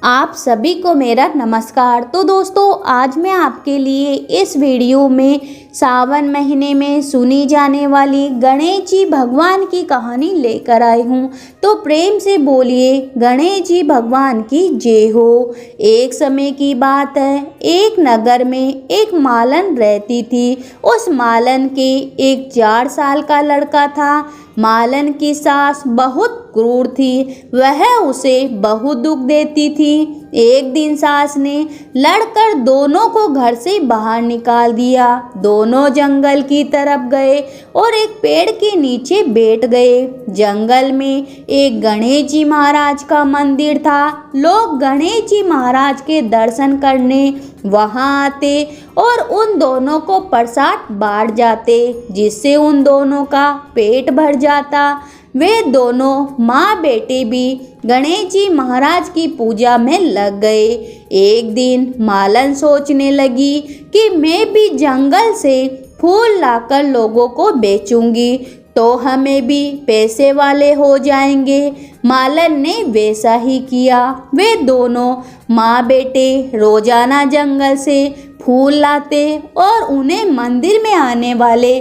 आप सभी को मेरा नमस्कार। तो दोस्तों, आज मैं आपके लिए इस वीडियो में सावन महीने में सुनी जाने वाली गणेश जी भगवान की कहानी लेकर आई हूँ। तो प्रेम से बोलिए गणेश जी भगवान की जय हो। एक समय की बात है, एक नगर में एक मालन रहती थी। उस मालन के एक 4 साल का लड़का था। मालन की सास बहुत क्रूर थी, वह उसे बहुत दुख देती थी। एक दिन सास ने लड़कर दोनों को घर से बाहर निकाल दिया। दोनों जंगल की तरफ गए और एक पेड़ के नीचे बैठ गए। जंगल में एक गणेश जी महाराज का मंदिर था। लोग गणेश जी महाराज के दर्शन करने वहां आते और उन दोनों को प्रसाद बांट जाते, जिससे उन दोनों का पेट भर जाता। वे दोनों माँ बेटे भी गणेश जी महाराज की पूजा में लग गए। एक दिन मालन सोचने लगी कि मैं भी जंगल से फूल लाकर लोगों को बेचूंगी तो हमें भी पैसे वाले हो जाएंगे। मालन ने वैसा ही किया। वे दोनों माँ बेटे रोजाना जंगल से फूल लाते और उन्हें मंदिर में आने वाले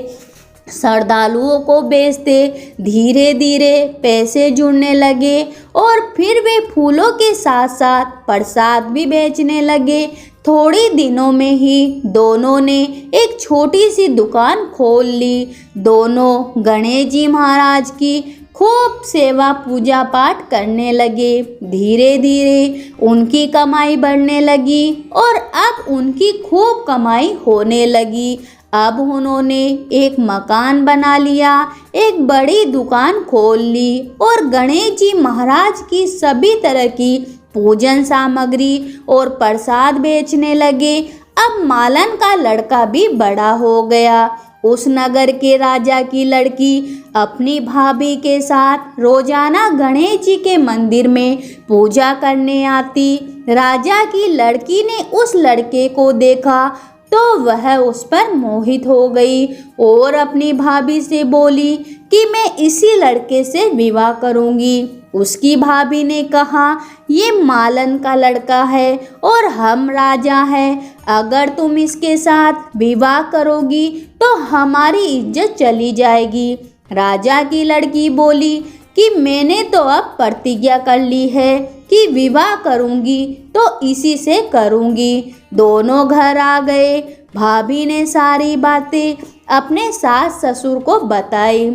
श्रद्धालुओं को बेचते। धीरे धीरे पैसे जुड़ने लगे और फिर वे फूलों के साथ साथ प्रसाद भी बेचने लगे। थोड़ी दिनों में ही दोनों ने एक छोटी सी दुकान खोल ली। दोनों गणेश जी महाराज की खूब सेवा पूजा पाठ करने लगे। धीरे धीरे उनकी कमाई बढ़ने लगी और अब उनकी खूब कमाई होने लगी। अब उन्होंने एक मकान बना लिया, एक बड़ी दुकान खोल ली और गणेश जी महाराज की सभी तरह की पूजन सामग्री और प्रसाद बेचने लगे। अब मालन का लड़का भी बड़ा हो गया। उस नगर के राजा की लड़की अपनी भाभी के साथ रोजाना गणेश जी के मंदिर में पूजा करने आती। राजा की लड़की ने उस लड़के को देखा तो वह उस पर मोहित हो गई और अपनी भाभी से बोली कि मैं इसी लड़के से विवाह करूंगी। उसकी भाभी ने कहा, ये मालन का लड़का है और हम राजा हैं। अगर तुम इसके साथ विवाह करोगी तो हमारी इज्जत चली जाएगी। राजा की लड़की बोली कि मैंने तो अब प्रतिज्ञा कर ली है कि विवाह करूंगी तो इसी से करूंगी। दोनों घर आ गए। भाभी ने सारी बातें अपने सास ससुर को बताई।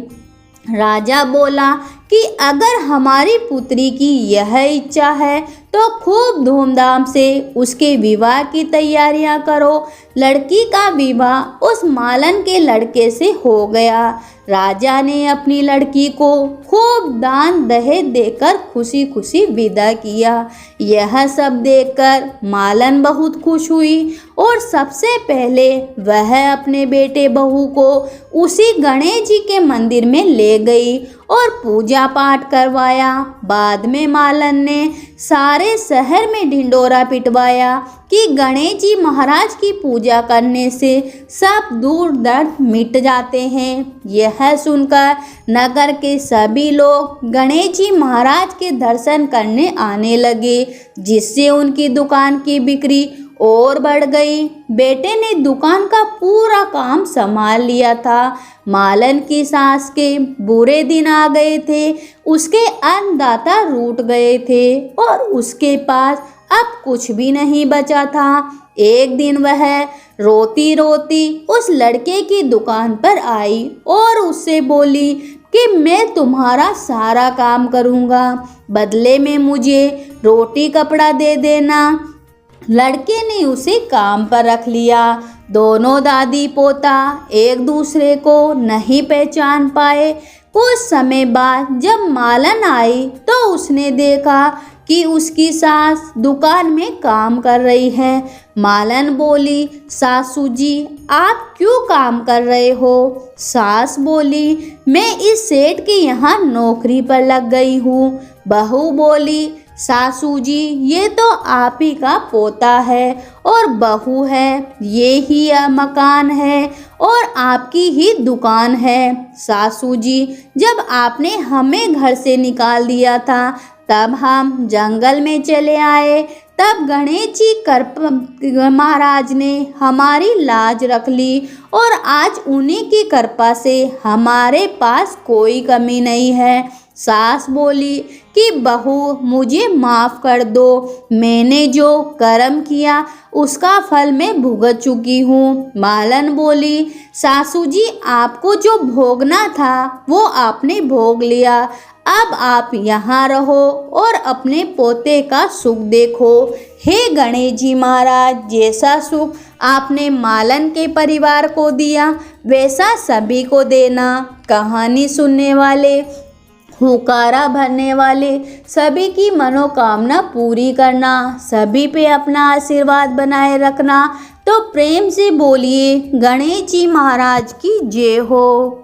राजा बोला कि अगर हमारी पुत्री की यह इच्छा है तो खूब धूमधाम से उसके विवाह की तैयारियां करो। लड़की का विवाह उस मालन के लड़के से हो गया। राजा ने अपनी लड़की को खूब दान दहेज देकर खुशी खुशी विदा किया। यह सब देखकर मालन बहुत खुश हुई और सबसे पहले वह अपने बेटे बहू को उसी गणेश जी के मंदिर में ले गई और पूजा पाठ करवाया। बाद में मालन ने सारे शहर में ढिंढोरा पिटवाया कि गणेश जी महाराज की पूजा करने से सब दूर दर्द मिट जाते हैं। यह सुनकर नगर के सभी लोग गणेश जी महाराज के दर्शन करने आने लगे, जिससे उनकी दुकान की बिक्री और बढ़ गई। बेटे ने दुकान का पूरा काम संभाल लिया था। मालन की सास के बुरे दिन आ गए थे। उसके अन्नदाता रूठ गए थे और उसके पास अब कुछ भी नहीं बचा था। एक दिन वह रोती रोती उस लड़के की दुकान पर आई और उससे बोली कि मैं तुम्हारा सारा काम करूँगा, बदले में मुझे रोटी कपड़ा दे देना। लड़के ने उसे काम पर रख लिया। दोनों दादी पोता एक दूसरे को नहीं पहचान पाए। कुछ समय बाद जब मालन आई तो उसने देखा कि उसकी सास दुकान में काम कर रही है। मालन बोली, सासू जी आप क्यों काम कर रहे हो? सास बोली, मैं इस सेठ के यहाँ नौकरी पर लग गई हूँ। बहू बोली, सासू जी ये तो आप ही का पोता है और बहू है, ये ही मकान है और आपकी ही दुकान है। सासू जी जब आपने हमें घर से निकाल दिया था तब हम जंगल में चले आए। तब गणेश जी महाराज ने हमारी लाज रख ली और आज उन्हीं की कृपा से हमारे पास कोई कमी नहीं है। सास बोली कि बहू मुझे माफ़ कर दो, मैंने जो कर्म किया उसका फल मैं भुगत चुकी हूँ। मालन बोली, सासू जी आपको जो भोगना था वो आपने भोग लिया, अब आप यहाँ रहो और अपने पोते का सुख देखो। हे गणेश जी महाराज, जैसा सुख आपने मालन के परिवार को दिया वैसा सभी को देना। कहानी सुनने वाले, हुकारा भरने वाले सभी की मनोकामना पूरी करना, सभी पे अपना आशीर्वाद बनाए रखना। तो प्रेम से बोलिए गणेश जी महाराज की जय हो।